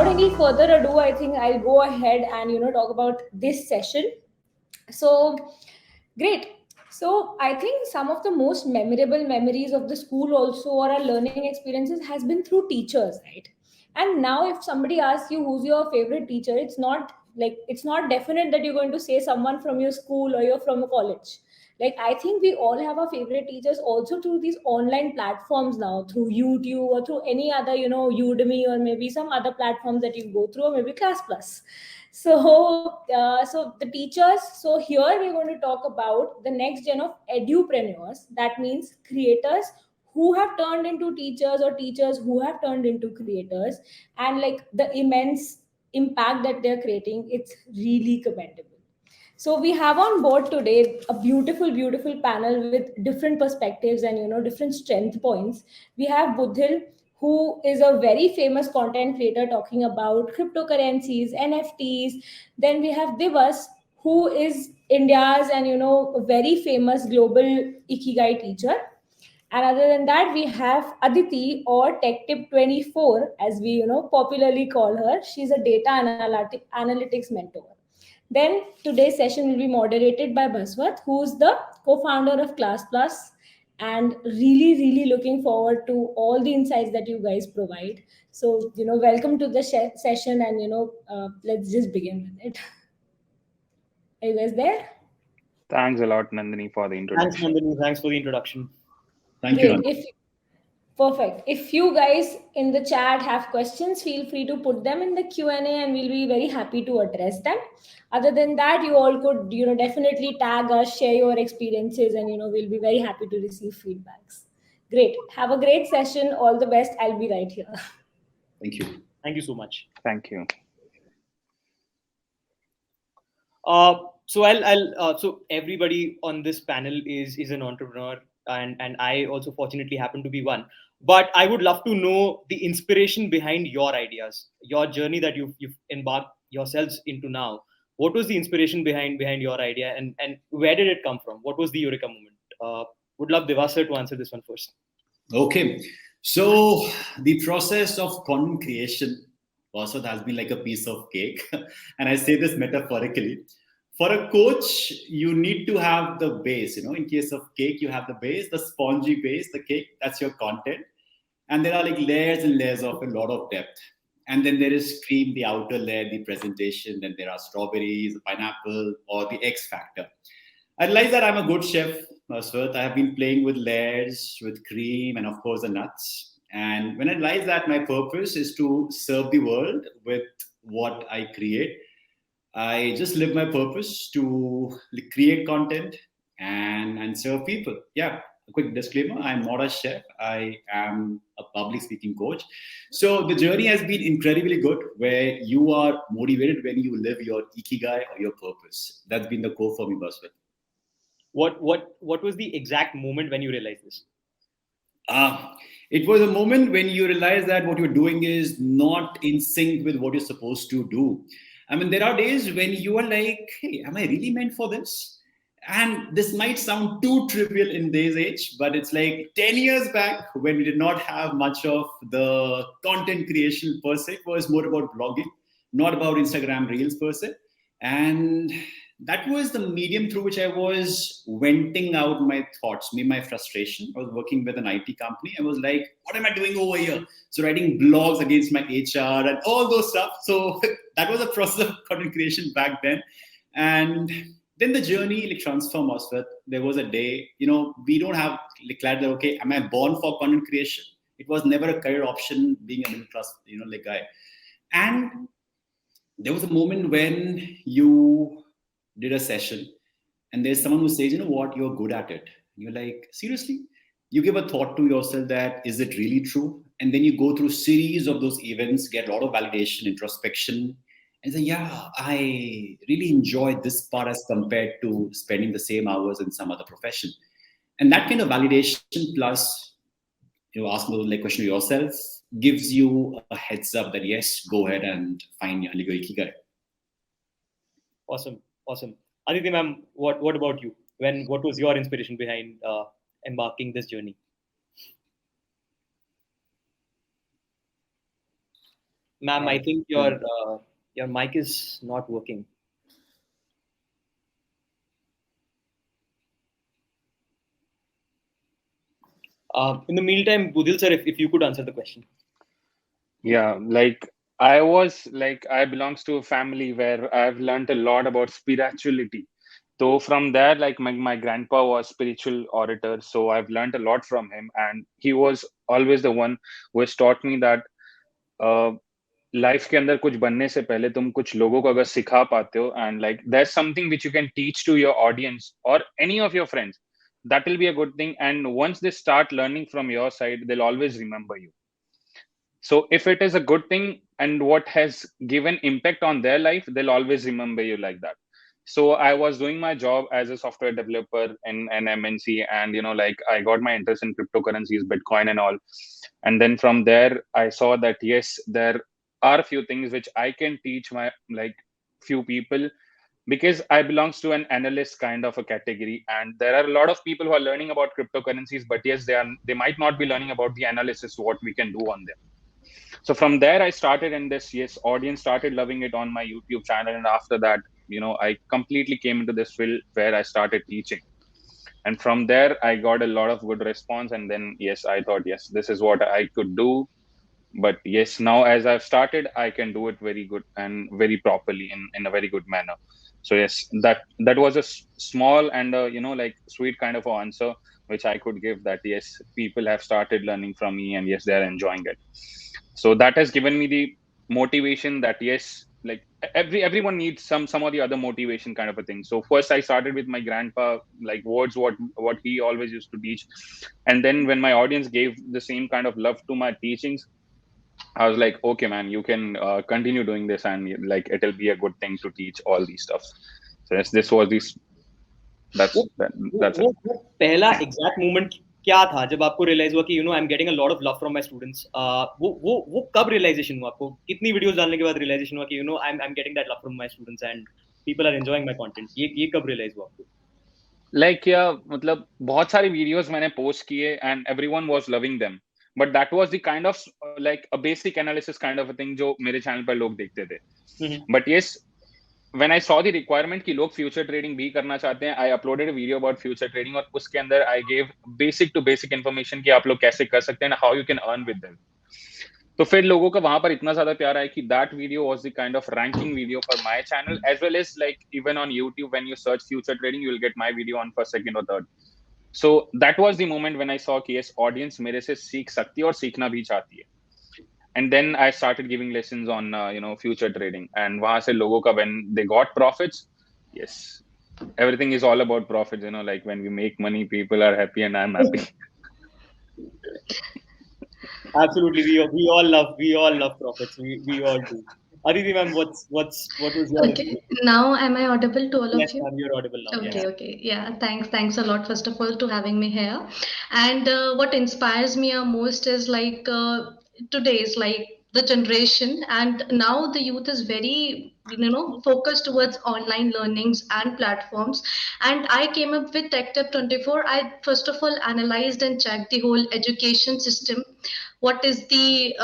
any further ado, I think I'll go ahead and talk about this session. So great. So I think some of the most memorable memories of the school also or our learning experiences has been through teachers, right? And now if somebody asks you who's your favorite teacher, it's not definite that you're going to say someone from your school or you're from a college. Like I think we all have our favorite teachers also through these online platforms now, through YouTube or through any other Udemy or maybe some other platforms that you go through, or maybe Classplus. So the teachers. So here we're going to talk about the next gen of Edu-Preneurs. That means creators who have turned into teachers or teachers who have turned into creators, and like the immense impact that they're creating. It's really commendable. So we have on board today a beautiful, beautiful panel with different perspectives and different strength points. We have Budhil, who is a very famous content creator talking about cryptocurrencies, NFTs. Then we have Divas, who is India's and a very famous global Ikigai teacher. And other than that, we have Aditi, or Tech Tip 24, as we popularly call her. She's a data analytics mentor. Then today's session will be moderated by Bhaswat, who's the co-founder of Classplus, and really, really looking forward to all the insights that you guys provide. So welcome to the session, and let's just begin with it. Are you guys there? Thanks a lot, Nandini, for the Thanks, introduction. Nandini. Thanks for the introduction. Thank Great. you. Perfect. If you guys in the chat have questions, feel free to put them in the Q&A and we'll be very happy to address them. Other than that, you all could definitely tag us, share your experiences, and we'll be very happy to receive feedbacks. Great. Have a great session. All the best. I'll be right here. Thank you. Thank you so much. Thank you. So everybody on this panel is an entrepreneur, and I also fortunately happen to be one. But I would love to know the inspiration behind your ideas, your journey that you've embarked yourselves into now. What was the inspiration behind your idea, and where did it come from? What was the eureka moment? Would love Divas sir to answer this one first. Okay. So the process of content creation also has been like a piece of cake. And I say this metaphorically. For a coach, you need to have the base. In case of cake, you have the base, the spongy base, the cake, that's your content. And there are like layers and layers of a lot of depth. And then there is cream, the outer layer, the presentation. Then there are strawberries, pineapple, or the X factor. I realize that I'm a good chef, Bhaswat. I have been playing with layers, with cream, and of course the nuts. And when I realize that my purpose is to serve the world with what I create, I just live my purpose to create content and serve people. Yeah, a quick disclaimer, I'm not a chef. I am a public speaking coach. So the journey has been incredibly good, where you are motivated when you live your Ikigai or your purpose. That's been the core for me, Bhaswat. What was the exact moment when you realized this? It was a moment when you realize that what you're doing is not in sync with what you're supposed to do. I mean, there are days when you are like, hey, am I really meant for this? And this might sound too trivial in today's age, but it's like 10 years back when we did not have much of the content creation per se. It was more about blogging, not about Instagram Reels per se. And that was the medium through which I was venting out my thoughts, my frustration. I was working with an IT company. I was like, what am I doing over here? So writing blogs against my HR and all those stuff. So that was a process of content creation back then. And then the journey transformed us. There was a day, we don't have clarity, okay, am I born for content creation? It was never a career option being a middle class, guy. And there was a moment when you did a session and there's someone who says, what, you're good at it. And you're like, seriously? You give a thought to yourself that, is it really true? And then you go through series of those events, get a lot of validation, introspection, and say, yeah, I really enjoy this part as compared to spending the same hours in some other profession. And that kind of validation plus, asking those question to yourself gives you a heads up that, yes, go ahead and find your Ikigai. Awesome. Aditi ma'am, what about you? What was your inspiration behind embarking this journey? Ma'am, I think your mic is not working. In the meantime, Budhil sir, if you could answer the question. Yeah, I belongs to a family where I've learned a lot about spirituality. So from there, like my grandpa was spiritual orator, so I've learned a lot from him, and he was always the one who has taught me that life के अंदर कुछ बनने से पहले तुम कुछ लोगों को अगर सिखा पाते हो and like that's something which you can teach to your audience और any of your friends that will be a good thing, and once they start learning from your side they'll always remember you. So if it is a good thing and what has given impact on their life, they'll always remember you like that. So I was doing my job as a software developer in an MNC, and like I got my interest in cryptocurrencies, Bitcoin and all. And then from there I saw that yes, there are few things which I can teach my like few people, because I belongs to an analyst kind of a category, and there are a lot of people who are learning about cryptocurrencies, but yes, they might not be learning about the analysis, what we can do on them. So from there I started, and this audience started loving it on my YouTube channel, and after that, I completely came into this field where I started teaching. And from there I got a lot of good response, and then yes, I thought yes, this is what I could do. But yes, now as I've started, I can do it very good and very properly in a very good manner. So yes, that was a small and like sweet kind of answer which I could give, that yes, people have started learning from me, and yes, they are enjoying it. So that has given me the motivation that yes, like everyone needs some or the other motivation kind of a thing. So first I started with my grandpa, like words what he always used to teach, and then when my audience gave the same kind of love to my teachings, I was like, okay, man, you can continue doing this, and like it'll be a good thing to teach all these stuff. So yes, this was this. That's it. वो पहला exact moment क्या था जब आपको realize हुआ कि I'm getting a lot of love from my students? वो कब realization हुआ आपको? कितनी videos डालने के बाद realization हुआ कि I'm getting that love from my students and people are enjoying my content? ये कब realize हुआ आपको? Like मतलब बहुत सारी videos मैंने post किए and everyone was loving them. But that was the kind of like a basic analysis kind of a thing जो मेरे channel पर लोग देखते थे. But yes, when I saw the requirement कि लोग future trading भी करना चाहते हैं, I uploaded a video about future trading, और उसके अंदर I gave basic to basic information कि आप लोग कैसे कर सकते हैं, how you can earn with them. तो फिर लोगों का वहां पर इतना ज्यादा प्यार आया कि that video was the kind of ranking video for my channel, as well as like even on YouTube when you search future trading you will get my video on first, second or third. So that was the moment when I saw कि yes, audience मेरे से सीख सकती है और सीखना भी चाहती है. And then I started giving lessons on future trading, and वहां से लोगों का when they got profits, yes, everything is all about profits, like when we make money people are happy and I'm happy. Absolutely, we all love profits. We all do. Aditi ma'am, what was your Okay, now am I audible to all yes, of you? ma'am, you're audible now. Okay, Yes. okay. Yeah, thanks a lot, first of all, to having me here. And what inspires me most is like today's like the generation, and now the youth is very focused towards online learnings and platforms. And I came up with Tech Tip 24. I first of all analyzed and checked the whole education system. What is the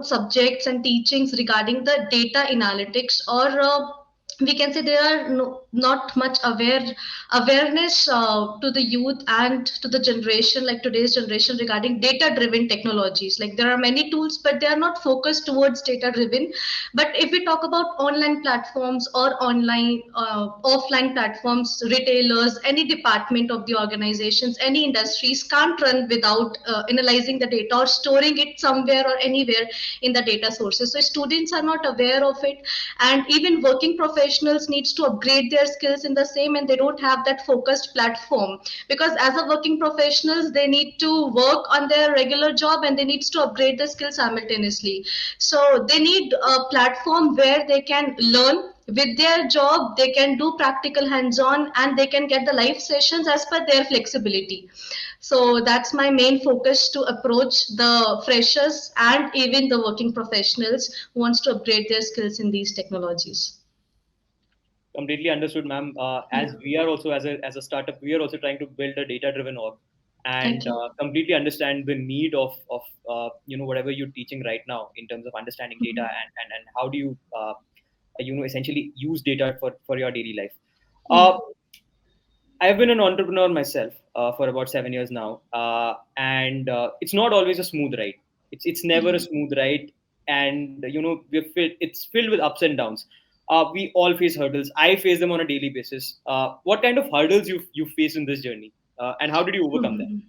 subjects and teachings regarding the data analytics, or we can say there are not much awareness to the youth and to the generation, like today's generation, regarding data driven technologies. Like there are many tools but they are not focused towards data driven. But if we talk about online platforms or online offline platforms, retailers, any department of the organizations, any industries can't run without analyzing the data or storing it somewhere or anywhere in the data sources. So students are not aware of it, and even working professionals needs to upgrade their skills in the same, and they don't have that focused platform, because as a working professionals they need to work on their regular job and they needs to upgrade the skills simultaneously. So they need a platform where they can learn with their job, they can do practical hands-on, and they can get the live sessions as per their flexibility. So that's my main focus, to approach the freshers and even the working professionals who wants to upgrade their skills in these technologies. Completely understood, ma'am. As we are also as a startup, we are also trying to build a data driven org, and completely understand the need of whatever you're teaching right now in terms of understanding data, and how do you essentially use data for your daily life. I've been an entrepreneur myself for about 7 years now, and it's not always a smooth ride. It's never a smooth ride, and it's filled with ups and downs. We all face hurdles. I face them on a daily basis. What kind of hurdles you face in this journey, and how did you overcome them?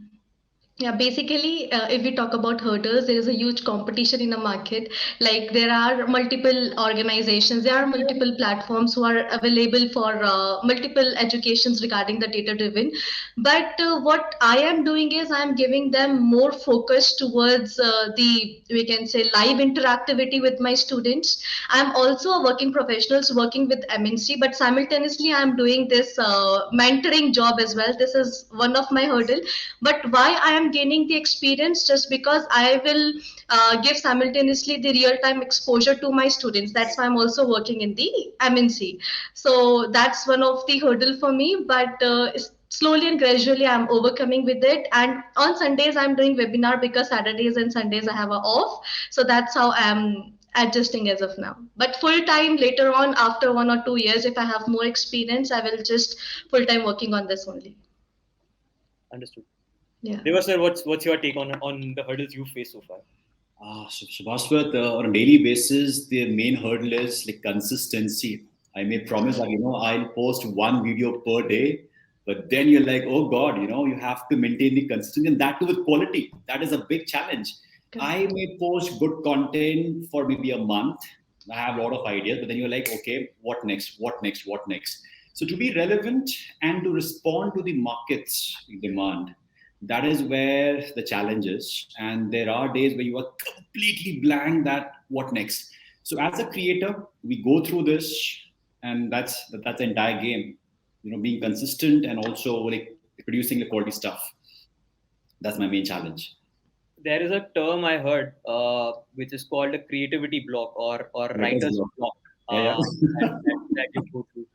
Yeah, basically, if we talk about hurdles, there is a huge competition in the market. Like there are multiple organizations, there are multiple platforms who are available for multiple educations regarding the data driven. But what I am doing is I'm giving them more focus towards we can say, live interactivity with my students. I'm also a working professional working with MNC, but simultaneously I'm doing this mentoring job as well. This is one of my hurdle. But why I am gaining the experience? Just because I will give simultaneously the real-time exposure to my students. That's why I'm also working in the MNC. So that's one of the hurdle for me. But slowly and gradually I'm overcoming with it. And on Sundays I'm doing webinar because Saturdays and Sundays I have a off. So that's how I'm adjusting as of now. But full time later on, after 1 or 2 years, if I have more experience, I will just full time working on this only. Understood. Yeah. Divas sir, what's your take on the hurdles you faced so far? So Bhaswat, on a daily basis, the main hurdle is like consistency. I may promise that I'll post one video per day, but then you're like, oh God, you have to maintain the consistency, and that too with quality. That is a big challenge. I may post good content for maybe a month. I have a lot of ideas, but then you're like, okay, what next? What next? What next? So to be relevant and to respond to the market's demand, that is where the challenge is. And there are days where you are completely blank that what next. So as a creator, we go through this, and that's the entire game. Being consistent and also like producing the quality stuff. That's my main challenge. There is a term I heard which is called a creativity block or writer's block. That you go through.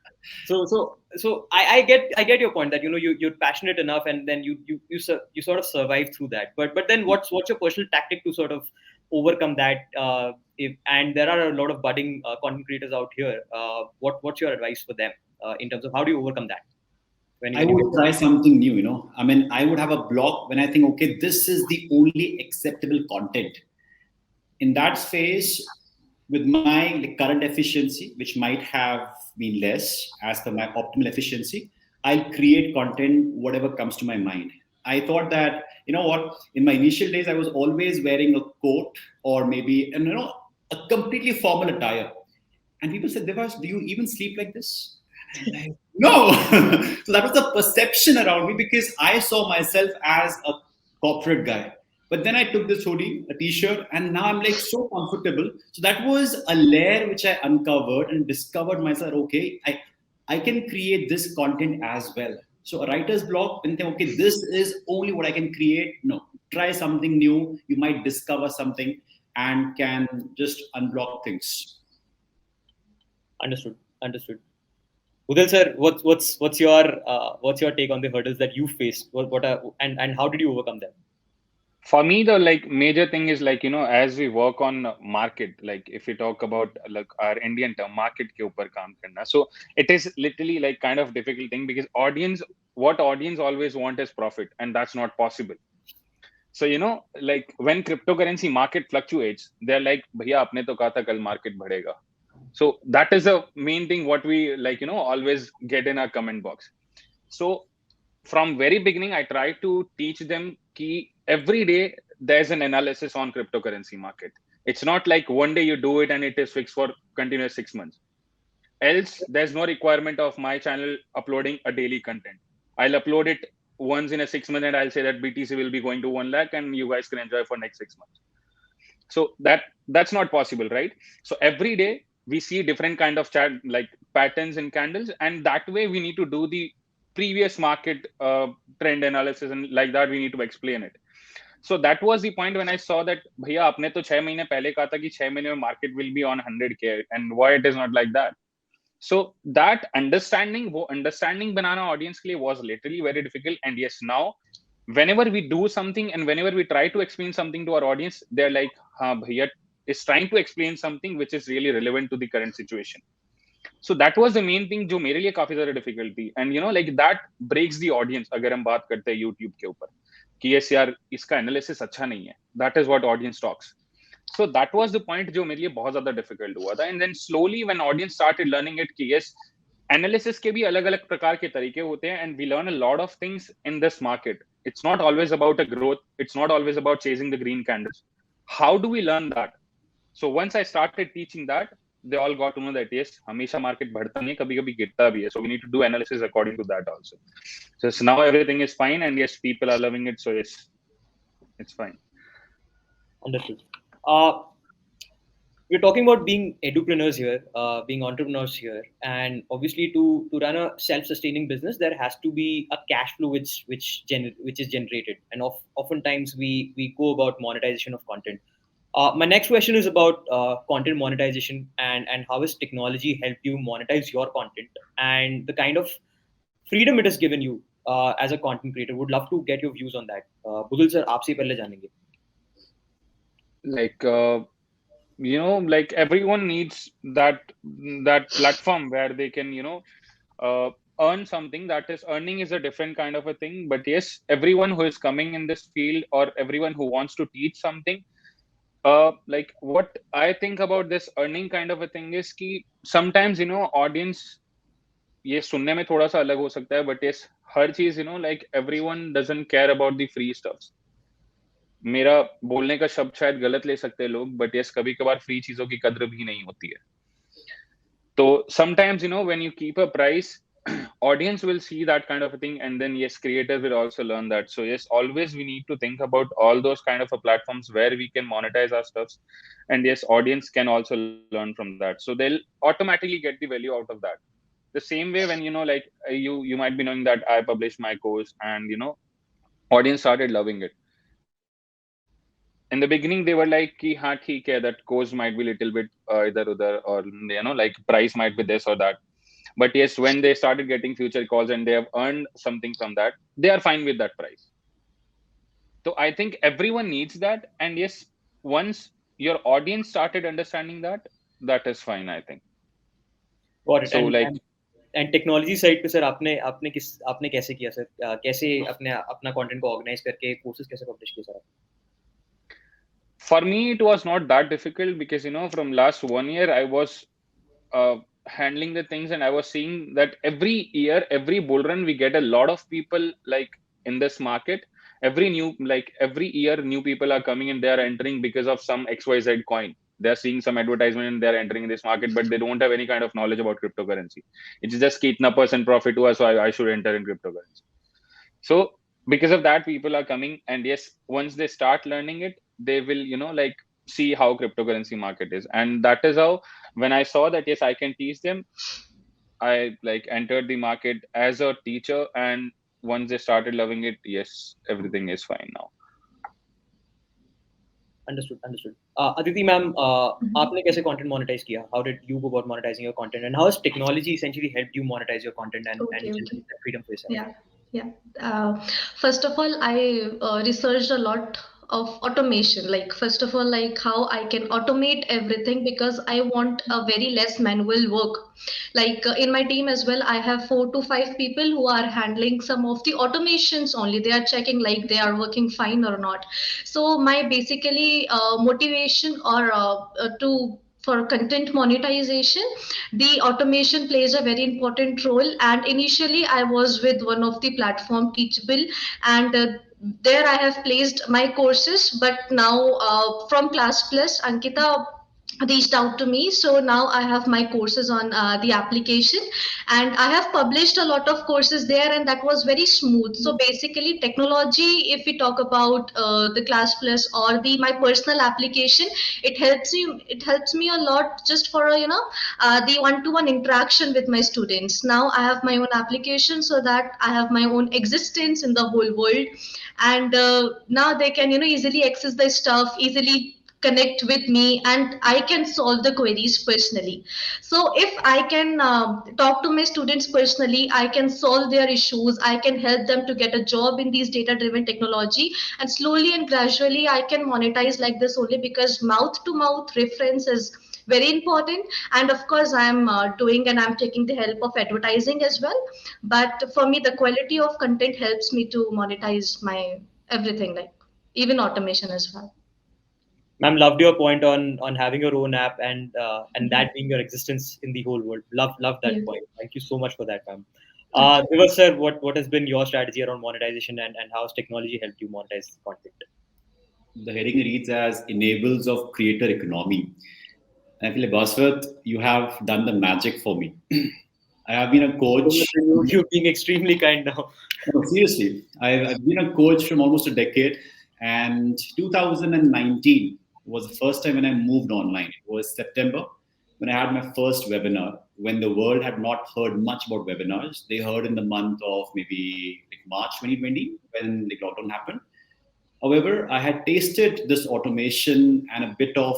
So I get your point that you're passionate enough, and then you sort of survive through that. But then what's your personal tactic to sort of overcome that? And there are a lot of budding content creators out here. What's your advice for them in terms of how do you overcome that? I would try something new. I mean, I would have a block when I think, okay, this is the only acceptable content. In that space, with my current efficiency, which might have been less as per my optimal efficiency, I'll create content, whatever comes to my mind. I thought that, in my initial days, I was always wearing a coat or maybe, a completely formal attire. And people said, Divas, do you even sleep like this? No. So that was the perception around me because I saw myself as a corporate guy. But then I took this hoodie, a t-shirt, and now I'm like so comfortable. So that was a layer which I uncovered and discovered myself, okay, I can create this content as well. So a writer's block, when you think, okay, this is only what I can create. No, try something new. You might discover something and can just unblock things. Understood. Budhil sir, what's your take on the hurdles that you faced? And how did you overcome them? For me, the major thing is as we work on market, if we talk about our Indian term market ke upar kaam karna, so it is literally kind of difficult thing because what audience always want is profit, and that's not possible. So when cryptocurrency market fluctuates, they're like, bhaiya apne to kaha tha kal market badhega. So that is the main thing what we always get in our comment box. So from very beginning, I try to teach them ki every day there's an analysis on cryptocurrency market. It's not like one day you do it and it is fixed for continuous 6 months. Else, there's no requirement of my channel uploading a daily content. I'll upload it once in a 6 months and I'll say that BTC will be going to 1 lakh and you guys can enjoy for next 6 months. So that's not possible, right? So every day we see different kind of patterns in candles, and that way we need to do the previous market trend analysis, and like that we need to explain it. So that was the point when I saw that bhaiya apne to 6 mahine pehle kaha tha ki 6 mahine mein market will be on 100K, and why it is not like that. So that understanding banana audience ke liye was literally very difficult. And yes, now whenever we do something and whenever we try to explain something to our audience, they're like, ha bhaiya is trying to explain something which is really relevant to the current situation. So that was the main thing जो मेरे लिए काफी ज्यादा difficult थी. And you know, like that breaks the audience. अगर हम बात करते हैं YouTube के ऊपर कि yes यार इसका analysis अच्छा नहीं है, that is what audience talks. So that was the point जो मेरे लिए बहुत ज्यादा difficult हुआ था. And then slowly when audience started learning it कि yes analysis के भी अलग अलग प्रकार के तरीके होते हैं, and we learn a lot of things in this market. It's not always about a growth. It's not always about chasing the green candles. How do we learn that? So once I started teaching that, they all got to know that yes, हमेशा market बढ़ता नहीं है, कभी-कभी गिरता भी है. So we need to do analysis according to that also. So now everything is fine, and yes, people are loving it. So yes, it's fine. Understood. We're talking about being edupreneurs here, being entrepreneurs here, and obviously to run a self-sustaining business, there has to be a cash flow which is generated, and oftentimes we go about monetization of content. My next question is about content monetization and how has technology helped you monetize your content and the kind of freedom it has given you as a content creator. Would love to get your views on that. Budhil sir, आपसे पहले जानेंगे. Like you know, like everyone needs that platform where they can, you know, earn something. That is, earning is a different kind of a thing. But yes, everyone who is coming in this field or everyone who wants to teach something, like what I think about this earning kind of a thing is कि sometimes, you know, audience ये सुनने में थोड़ा सा अलग हो सकता है, but yes, हर चीज, you know, like everyone doesn't care about the free stuffs. मेरा बोलने का शब्द शायद गलत ले सकते हैं लोग, but yes, कभी कभार फ्री चीजों की कद्र भी नहीं होती है. तो sometimes, you know, when you keep a price, audience will see that kind of a thing, and then yes, creators will also learn that. So yes, always we need to think about all those kind of a platforms where we can monetize our stuffs, and yes, audience can also learn from that. So they'll automatically get the value out of that. The same way when, you know, like you might be knowing that I published my course, and you know, audience started loving it. In the beginning they were like कि हाँ ठीक है, that course might be little bit इधर उधर, or you know, like price might be this or that. But yes, when they started getting future calls and they have earned something from that, they are fine with that price. So I think everyone needs that, and yes, once your audience started understanding that, that is fine, I think. Got it. So like and technology side पे sir आपने कैसे किया sir, कैसे अपना content को organize करके courses कैसे publish किए sir? For me it was not that difficult because, you know, from last 1 year I was handling the things, and I was seeing that every year, every bull run, we get a lot of people like in this market. Every year new people are coming and they are entering because of some XYZ coin. They're seeing some advertisement and they're entering in this market, but they don't have any kind of knowledge about cryptocurrency. It's just kitna % profit hua, so I should enter in cryptocurrency. So because of that, people are coming, and yes, once they start learning it, they will, you know, like see how cryptocurrency market is. And that is how, when I saw that yes, I can teach them, I like entered the market as a teacher, and once they started loving it, yes, everything is fine now. Understood. Aditi ma'am, आपने कैसे content monetize किया? How did you go about monetizing your content, and how has technology essentially helped you monetize your content and generate that freedom for yourself? Yeah. First of all, I researched a lot of automation. Like, first of all, like how I can automate everything, because I want a very less manual work. Like in my team as well, I have 4 to 5 people who are handling some of the automations only. They are checking like they are working fine or not. So my basically motivation or to for content monetization, the automation plays a very important role. And initially I was with one of the platform, Teachable, and there I have placed my courses. But now from Classplus, Ankita reached out to me, so now I have my courses on the application, and I have published a lot of courses there, and that was very smooth. So basically technology, if we talk about the Classplus or my personal application, it helps me a lot just for the one-to-one interaction with my students. Now I have my own application, so that I have my own existence in the whole world, and now they can easily access the stuff, easily connect with me, and I can solve the queries personally. So if I can talk to my students personally, I can solve their issues, I can help them to get a job in these data driven technology, and slowly and gradually I can monetize like this only because mouth to mouth reference is very important. And of course I'm doing and I'm taking the help of advertising as well, but for me the quality of content helps me to monetize my everything, like even automation as well. Ma'am, loved your point on having your own app and that being your existence in the whole world. Love that Yeah. point. Thank you so much for that, ma'am. Okay. Divas sir, what has been your strategy around monetization and how has technology helped you monetize content? The heading reads as enables of creator economy. And I feel like Bhaswat, you have done the magic for me. I have been a coach. You're being extremely kind now. No, seriously, I've been a coach from almost a decade, and 2019 was the first time when I moved online. It was September when I had my first webinar. When the world had not heard much about webinars, they heard in the month of maybe like March 2020 when the lockdown happened. However, I had tasted this automation and a bit of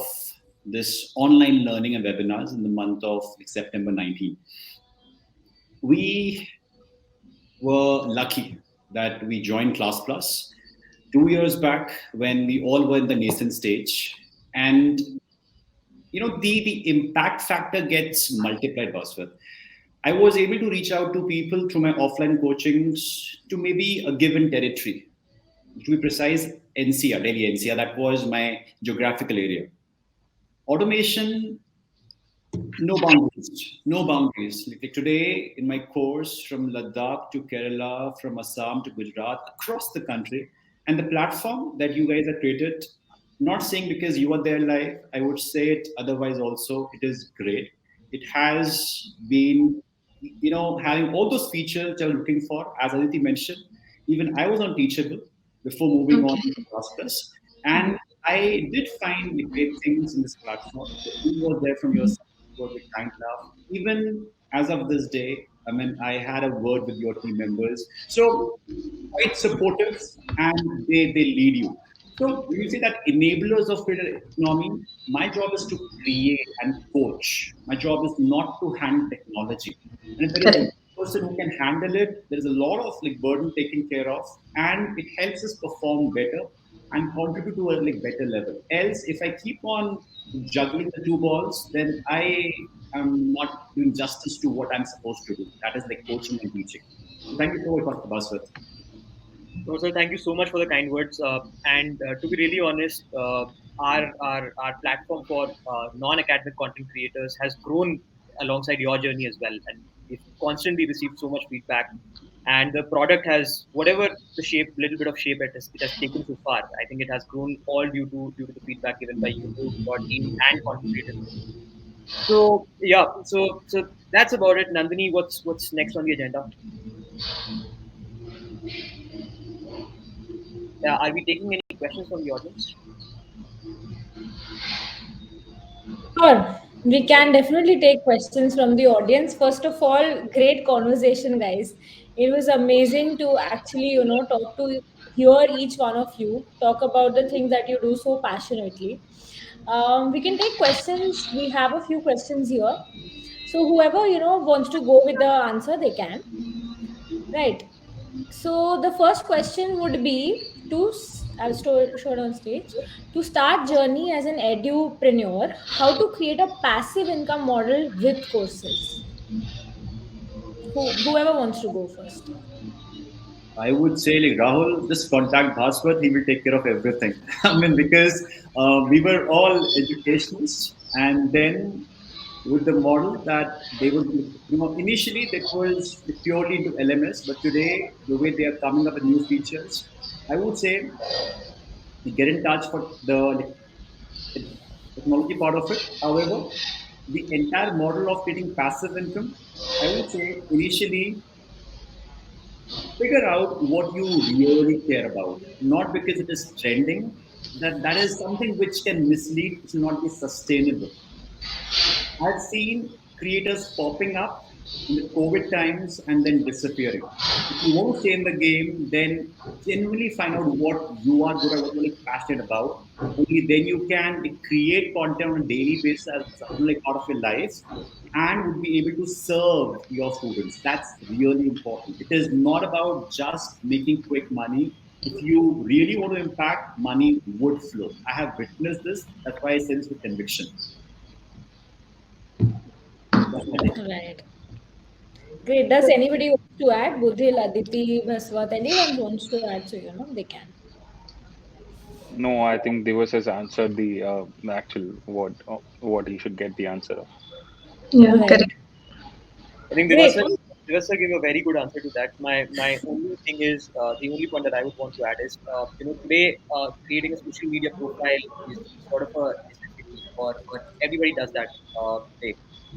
this online learning and webinars in the month of like, September 19. We were lucky that we joined Classplus 2 years back when we all were in the nascent stage. And the impact factor gets multiplied, Bhaswat. I was able to reach out to people through my offline coachings to maybe a given territory. To be precise, NCR, Delhi NCR, that was my geographical area. Automation, no boundaries, no boundaries. Like today, in my course from Ladakh to Kerala, from Assam to Gujarat, across the country, and the platform that you guys have created, not saying because you are there live, I would say it otherwise also, it is great. It has been, having all those features that I was looking for, as Aditi mentioned. Even I was on Teachable before moving on Okay. to Classplus, and I did find the great things in this platform. The team was there from your side, was the kind enough. Even as of this day, I mean, I had a word with your team members. So quite supportive and they lead you. So when you say that enablers of creator economy, my job is to create and coach. My job is not to handle technology. And if there is Correct. one person who can handle it, there is a lot of like burden taken care of, and it helps us perform better and contribute to a like better level. Else, if I keep on juggling the two balls, then I am not doing justice to what I'm supposed to do. That is like coaching and teaching. So thank you so much, Dr. Bhaswat. No, sir, thank you so much for the kind words. And to be really honest, our platform for non-academic content creators has grown alongside your journey as well, and we've constantly received so much feedback. And the product has whatever the shape, little bit of shape it has taken so far. I think it has grown all due to the feedback given by you, your team, and content creators. So yeah, so that's about it. Nandini, what's next on the agenda? Are we taking any questions from the audience? Sure. We can definitely take questions from the audience. First of all, great conversation, guys. It was amazing to actually, talk to hear each one of you talk about the things that you do so passionately. We can take questions. We have a few questions here. So whoever, wants to go with the answer, they can. Right. So the first question would be I'll show it on stage. To start journey as an edupreneur, how to create a passive income model with courses. Whoever wants to go first. I would say, like Rahul, just contact Bhaswat. He will take care of everything. I mean, because we were all educationists, and then with the model that they would, initially that was purely into LMS, but today the way they are coming up with new features, I would say get in touch for the technology part of it. However, the entire model of getting passive income, I would say initially figure out what you really care about, not because it is trending. That is something which can mislead, which will not be sustainable. I've seen creators popping up in the COVID times and then disappearing. If you want to stay in the game, then genuinely find out what you are good at, what you're like passionate about. Only then you can create content on a daily basis as something like part of your life and would be able to serve your students. That's really important. It is not about just making quick money. If you really want to impact, money would flow. I have witnessed this. That's why I say this with conviction. That's my take. Right. Great. Does anybody want to add? Budhil, Aditi, Bhaswat, anyone wants to add, so they can. No, I think Divas has answered the actual what he should get the answer of. Yeah, Right. correct. I think Great. Divasa gave a very good answer to that. My only thing is the only point that I would want to add is today creating a social media profile is sort of a necessity, or everybody does that today,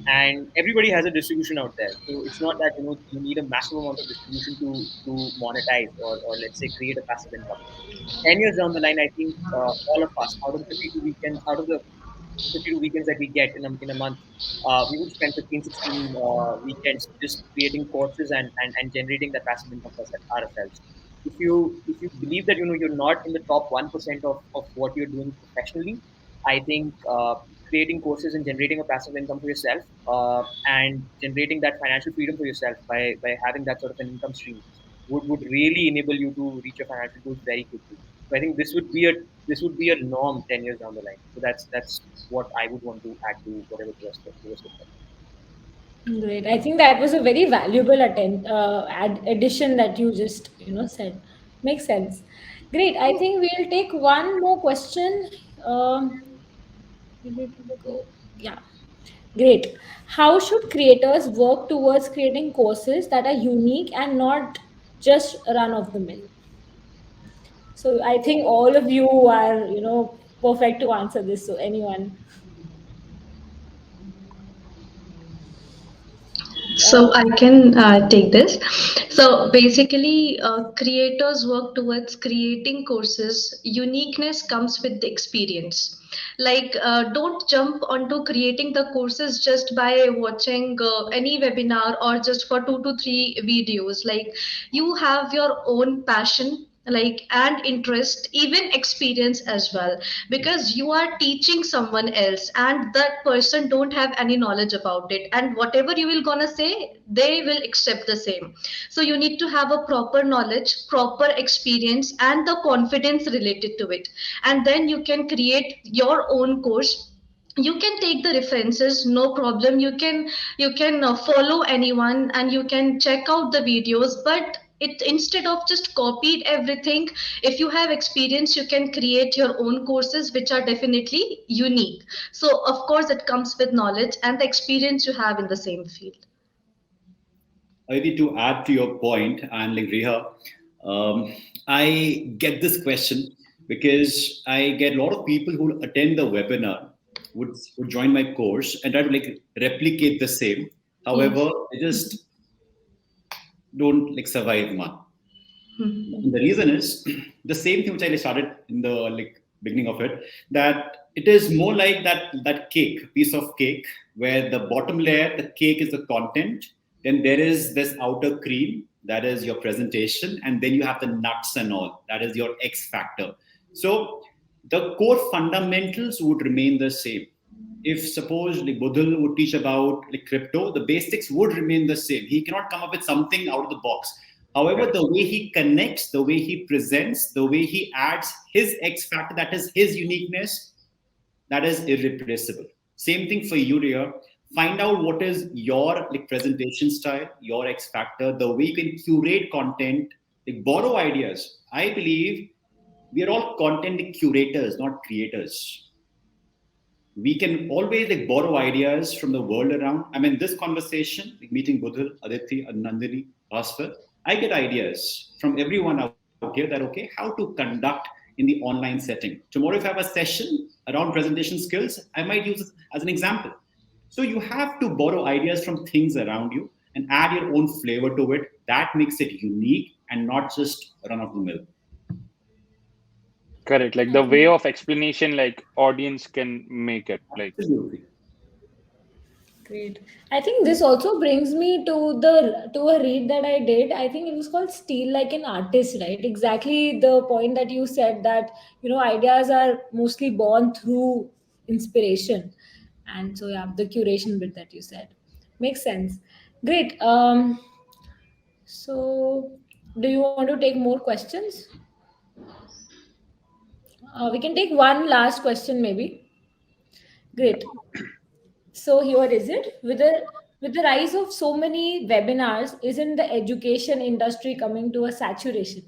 and everybody has a distribution out there. So it's not that you need a massive amount of distribution to monetize or let's say create a passive income. 10 years down the line, I think all of us out of the 52 weekends, out of the 52 weekends that we get in a month, we would spend 15, 16 weekends just creating courses and generating that passive income for ourselves. If you believe that you're not in the top 1% of what you're doing professionally, I think creating courses and generating a passive income for yourself and generating that financial freedom for yourself by having that sort of an income stream would really enable you to reach your financial goals very quickly. So I think this would be a norm 10 years down the line. So that's what I would want to add to whatever the rest of it. Great. I think that was a very valuable addition that you just said. Makes sense. Great. I think we'll take one more question. Yeah. Great. How should creators work towards creating courses that are unique and not just run of the mill? So I think all of you are, perfect to answer this. So anyone? So I can take this. So basically, creators work towards creating courses. Uniqueness comes with the experience. Like, don't jump onto creating the courses just by watching any webinar or just for 2 to 3 videos. Like, you have your own passion, like, and interest, even experience as well, because you are teaching someone else and that person don't have any knowledge about it, and whatever you will gonna say, they will accept the same. So you need to have a proper knowledge, proper experience, and the confidence related to it, and then you can create your own course. You can take the references, no problem. You can follow anyone and you can check out the videos, but it, instead of just copied everything, if you have experience, you can create your own courses which are definitely unique. So of course it comes with knowledge and the experience you have in the same field. Aditi, to add to your point, and like Reha, I get this question because I get a lot of people who attend the webinar would join my course and try to like replicate the same. However, Yes. they just don't like survive much. Mhm. And the reason is the same thing which I started in the like beginning of it, that it is more like that cake, piece of cake, where the bottom layer, the cake is the content, then there is this outer cream, that is your presentation, and then you have the nuts and all, that is your X factor. So the core fundamentals would remain the same. If suppose like Budhil would teach about like crypto, the basics would remain the same. He cannot come up with something out of the box. However, Correct. the way he connects, the way he presents, the way he adds his X factor, that is his uniqueness, that is irreplaceable. Same thing for you, dear. Find out what is your like presentation style, your X factor, the way you can curate content, like borrow ideas. I believe we are all content curators, not creators. We can always like borrow ideas from the world around. I mean, this conversation, like meeting Budhil, Aditi, Nandini, Bhaswat, I get ideas from everyone out here that okay, how to conduct in the online setting. Tomorrow, if I have a session around presentation skills, I might use it as an example. So you have to borrow ideas from things around you and add your own flavor to it. That makes it unique and not just run of the mill. Correct. Like I the think way of explanation, like audience can make it. Like Absolutely. Great. I think this also brings me to a read that I did. I think it was called Steal Like an Artist, right? Exactly the point that you said, that ideas are mostly born through inspiration. And so yeah, the curation bit that you said makes sense. Great. So do you want to take more questions? We can take one last question maybe. Great. So here is it. With the rise of so many webinars, isn't the education industry coming to a saturation?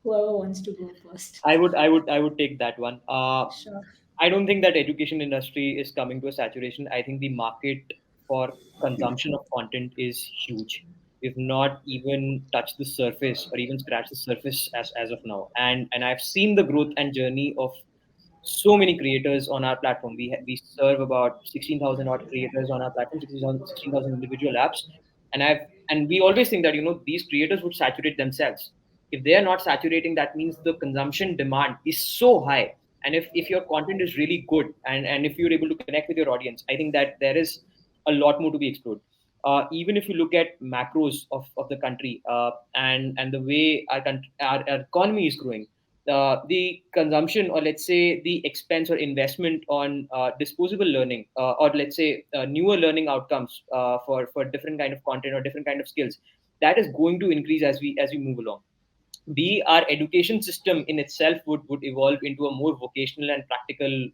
Whoever wants to go first. I would take that one. Sure. I don't think that education industry is coming to a saturation. I think the market for consumption of content is huge. We've not even touched the surface or even scratched the surface as of now. And I've seen the growth and journey of so many creators on our platform. We serve about 16,000 odd creators on our platform, 16,000 individual apps, and we always think that these creators would saturate themselves. If they are not saturating, that means the consumption demand is so high. And if your content is really good, and if you're able to connect with your audience, I think that there is a lot more to be explored. Even if you look at macros of the country, and the way our economy is growing, the consumption, or let's say the expense or investment on disposable learning, or let's say newer learning outcomes for different kind of content or different kind of skills, that is going to increase as we move along. Our education system in itself would evolve into a more vocational and practical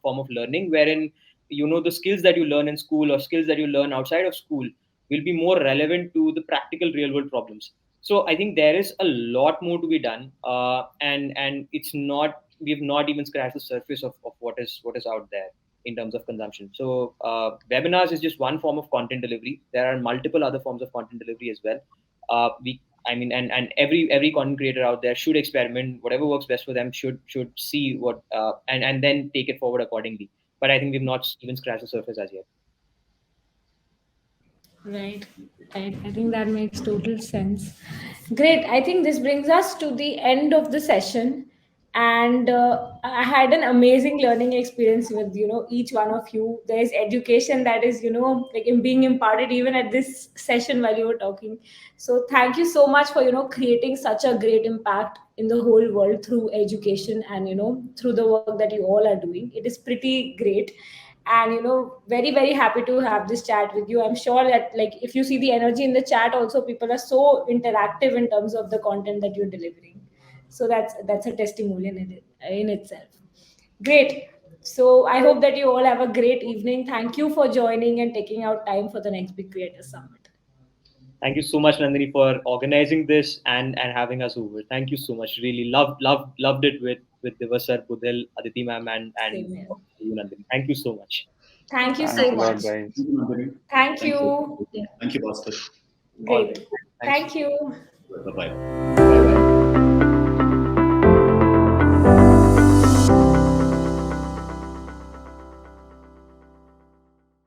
form of learning, wherein the skills that you learn in school or skills that you learn outside of school will be more relevant to the practical real world problems. So I think there is a lot more to be done, and it's not we've not even scratched the surface of what is out there in terms of consumption. So webinars is just one form of content delivery. There are multiple other forms of content delivery as well. We I mean, and every content creator out there should experiment. Whatever works best for them should see what, and then take it forward accordingly. But I think we've not even scratched the surface as yet. Right. Right. I think that makes total sense. Great. I think this brings us to the end of the session. And I had an amazing learning experience with, each one of you. There's education that is, like being imparted even at this session while you were talking. So thank you so much for, creating such a great impact in the whole world through education and, through the work that you all are doing. It is pretty great. And very very happy to have this chat with you. I'm sure that, like, if you see the energy in the chat also, people are so interactive in terms of the content that you're delivering. So that's a testimonial in itself. Great. So I hope that you all have a great evening. Thank you for joining and taking out time for the next Big Creator Summit. Thank you so much, Nandini, for organizing this and having us over. Thank you so much. Really loved it with Divas sir, Budhil, Aditi ma'am, and Same here. you, Nandini. Thank you so much. Thank you Thanks so a lot, much. guys. Thank you. Thank you, Bhaswat. Great. Thanks. Thank you. Bye bye. Bye bye.